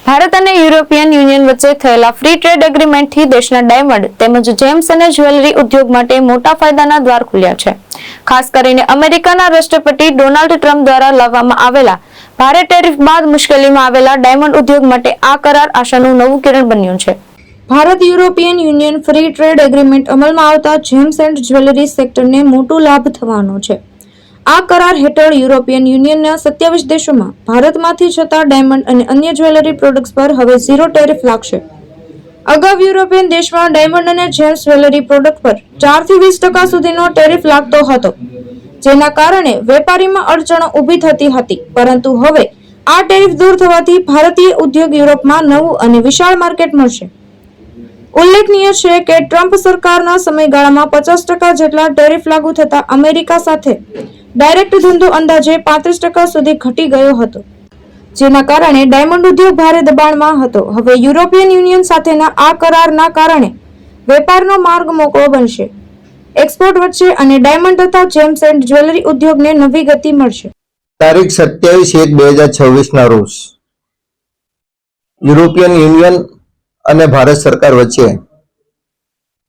ભારત અને European union વચ્ચે થયેલા ફ્રી ટ્રેડ એગ્રીમેન્ટથી દેશના ડાયમંડ તેમજ જેમ્સ અને જ્વેલરી ઉદ્યોગ માટે મોટા ફાયદાના દ્વાર ખુલ્યા છે. ખાસ કરીને અમેરિકાના રાષ્ટ્રપતિ ડોનાલ્ડ ટ્રમ્પ દ્વારા લાવવામાં આવેલા ભારે ટેરિફ બાદ મુશ્કેલીમાં આવેલા ડાયમંડ ઉદ્યોગ માટે આ કરાર આશાનું નવું કિરણ બન્યું છે. Bharat European union free trade agreement અમલમાં આવતા જેમ્સ એન્ડ જ્વેલરી સેક્ટરને મોટો લાભ થવાનો છે. આ કરાર હેઠળ યુરોપિયન યુનિયનના 27 દેશોમાં ભારતમાંથી જતા ડાયમંડ અને અન્ય જ્વેલરી પ્રોડક્ટ્સ પર હવે ઝીરો ટેરિફ લાગશે. અગાઉ યુરોપિયન દેશમાં ડાયમંડ અને જેમ્સ જ્વેલરી પ્રોડક્ટ પર 4 થી 20% સુધીનો ટેરિફ લાગતો હતો, જેના કારણે વેપારીમાં અડચણો ઊભી થતી હતી. પરંતુ હવે આ ટેરિફ દૂર થવાથી ભારતીય ઉદ્યોગ યુરોપમાં નવું અને વિશાળ માર્કેટ મળશે. ઉલ્લેખનીય છે કે ટ્રમ્પ સરકારના સમયગાળામાં 50% જેટલા ટેરિફ લાગુ થતા અમેરિકા સાથે ડાયરેક્ટ ધંધો અંદાજે 35% સુધી ઘટી ગયો હતો, જેના કારણે ડાયમંડ ઉદ્યોગ ભારે દબાણમાં હતો. હવે યુરોપિયન યુનિયન સાથેના આ કરારના કારણે વેપારનો માર્ગ મોકળો બનશે. એક્સપોર્ટ વધશે અને ડાયમંડ તથા જેમ્સ એન્ડ જ્વેલરી ઉદ્યોગને નવી ગતિ મળશે. તારીખ 27/1/2026 ના રોજ યુરોપિયન યુનિયન અને ભારત સરકાર વચ્ચે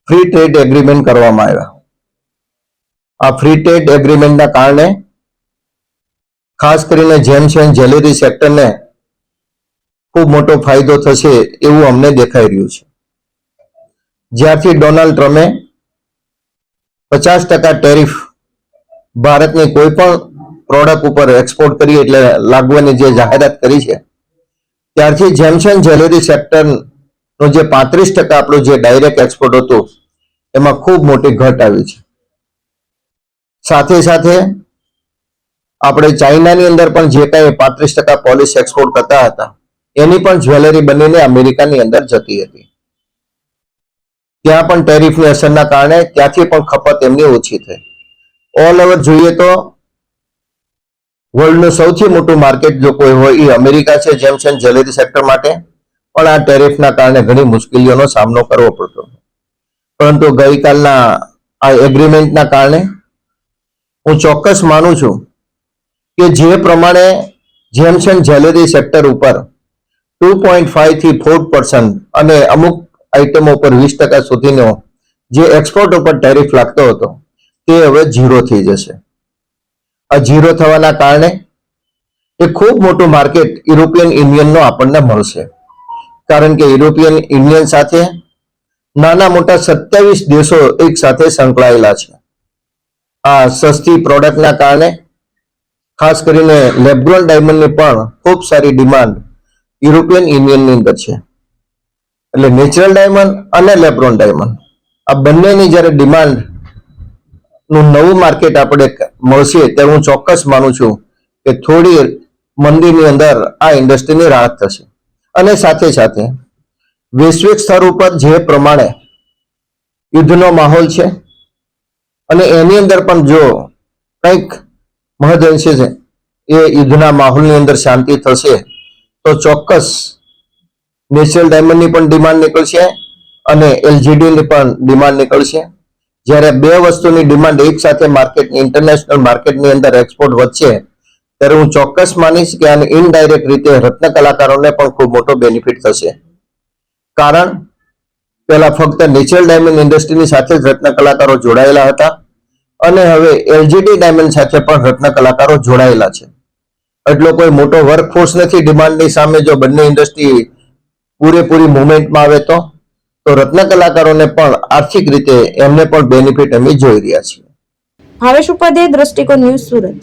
ફ્રી ટ્રેડ એગ્રીમેન્ટ કરવામાં આવ્યા. આ ફ્રી ટ્રેડ એગ્રીમેન્ટના કારણે ખાસ કરીને જેમ્સ એન્ડ જ્વેલરી સેક્ટરને ખૂબ મોટો ફાયદો થશે એવું અમને દેખાઈ રહ્યું છે. જ્યારથી ડોનાલ્ડ ટ્રમ્પે 50% ટેરિફ ભારતની કોઈ પણ પ્રોડક્ટ ઉપર એક્સપોર્ટ કરી એટલે લાગવાની જે જાહેરાત કરી છે, ત્યારથી જેમ્સ એન્ડ જ્વેલરી સેક્ટરનો જે 35% આપણું જે ડાયરેક્ટ એક્સપોર્ટ હતું એમાં ખૂબ મોટી ઘટ આવી છે. સાથે સાથે આપણે ચાઇનાની અંદર પણ જે કાંઈ 35% પોલિશ એક્સપોર્ટ કરતા હતા એની પણ જ્વેલરી બનીને અમેરિકાની અંદર જતી હતી. ત્યાં પણ ટેરિફની અસરના કારણે ત્યાંથી પણ ખપત એમની ઓછી થઈ. ઓલ ઓવર જોઈએ તો વર્લ્ડનું સૌથી મોટું માર્કેટ જો કોઈ હોય એ અમેરિકા છે જેમ્સ એન્ડ જ્વેલરી સેક્ટર માટે, પણ આ ટેરિફના કારણે ઘણી મુશ્કેલીઓનો સામનો કરવો પડતો. પરંતુ ગઈકાલના આ એગ્રીમેન્ટના કારણે હું ચોક્કસ માનું છું કે જે પ્રમાણે જેમ્સ એન્ડ જ્વેલરી સેક્ટર ઉપર 2.5 થી 4% અને અમુક આઇટમો પર 20% સુધીનો જે એક્સપોર્ટ ઉપર ટેરિફ લાગતો હતો તે હવે ઝીરો થઈ જશે. આ ઝીરો થવાના કારણે એ ખૂબ મોટું માર્કેટ યુરોપિયન યુનિયનનો આપણને મળશે. કારણ કે યુરોપિયન યુનિયન સાથે નાના મોટા 27 દેશો એક સાથે સંકળાયેલા છે. આ સસ્તી પ્રોડક્ટના કારણે ખાસ કરીને લેબગ્રોન ડાયમંડની પણ ખૂબ સારી ડિમાન્ડ યુરોપિયન યુનિયનની અંદર છે. એટલે નેચરલ ડાયમંડ અને લેબગ્રોન ડાયમંડ આ બંનેની જ્યારે ડિમાન્ડનું નવું માર્કેટ આપણે મળશે ત્યારે હું ચોક્કસ માનું છું કે થોડી મંદીની અંદર આ ઇન્ડસ્ટ્રીની રાહત થશે. અને સાથે સાથે વૈશ્વિક સ્તર ઉપર જે પ્રમાણે યુદ્ધનો માહોલ છે અને એની અંદર પણ જો કંઈક મહદઅંશે છે એ યુદ્ધના માહોલની અંદર શાંતિ થશે તો ચોક્કસ નેચરલ ડાયમંડની પણ ડિમાન્ડ નીકળશે અને એલજીડીની પણ ડિમાન્ડ નીકળશે. જ્યારે બે વસ્તુની ડિમાન્ડ એક સાથે માર્કેટની ઇન્ટરનેશનલ માર્કેટની અંદર એક્સપોર્ટ વધશે ત્યારે હું ચોક્કસ માનીશ કે આને ઇનડાયરેક્ટ રીતે રત્ન કલાકારોને પણ ખૂબ મોટો બેનિફિટ થશે. કારણ પહેલા ફક્ત નેચરલ ડાયમંડ ઇન્ડસ્ટ્રીની સાથે જ રત્ન કલાકારો જોડાયેલા હતા અને હવે એલજીડી ડાયમંડ સાથે પણ રત્ન કલાકારો જોડાયેલા છે. એટલો કોઈ મોટો વર્કફોર્સ નથી ડિમાન્ડની સામે. જો બંને ઇન્ડસ્ટ્રી પૂરેપૂરી મુવમેન્ટમાં આવે તો રત્ન કલાકારોને પણ આર્થિક રીતે એમને પણ બેનિફિટ અમે જોઈ રહ્યા છીએ. ભાવેશ ઉપાધ્યાય, દ્રષ્ટિકોણ ન્યૂઝ, સુરત.